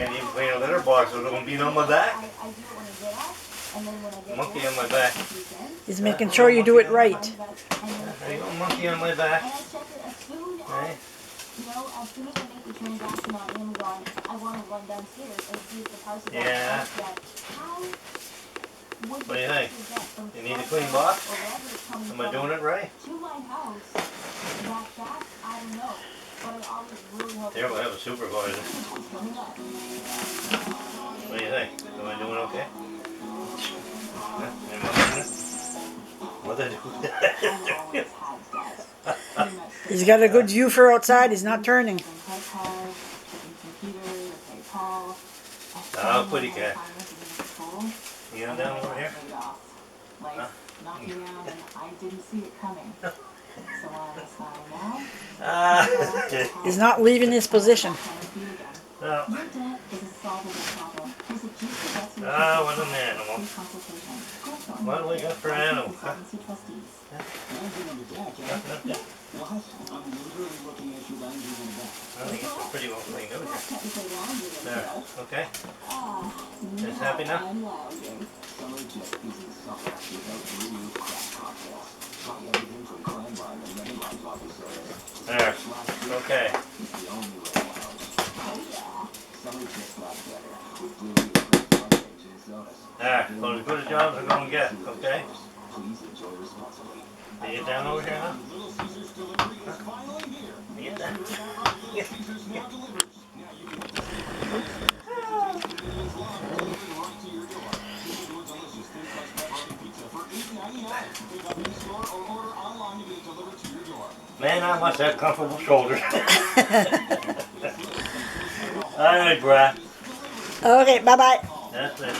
can't even clean a litter box without being on my back. Monkey on my back. He's making sure you do it right. There you go, monkey on my back. Right. You know, as soon as I make the transaction on Amazon, I want to run downstairs and see if the parcel Yeah. how would What do you think? You need a clean box? Am I doing it right? To my house, that I don't know. But I always really hope. There, we'll have a supervisor. What do you think? Am I doing okay? What did I do? He's got a good view for outside. He's not turning. Oh, pretty cat. You know down over here? He's not leaving his position. No. What an animal. What do we got for animal? Huh? I think it's pretty well cleaned out here. There, okay. Just happy now? There, okay. There, well, as good a job as I'm going to get, okay? Can you get down over here now? Can you get down? Man, I must have comfortable shoulders. All right, Brad. Okay, bye-bye. That's it.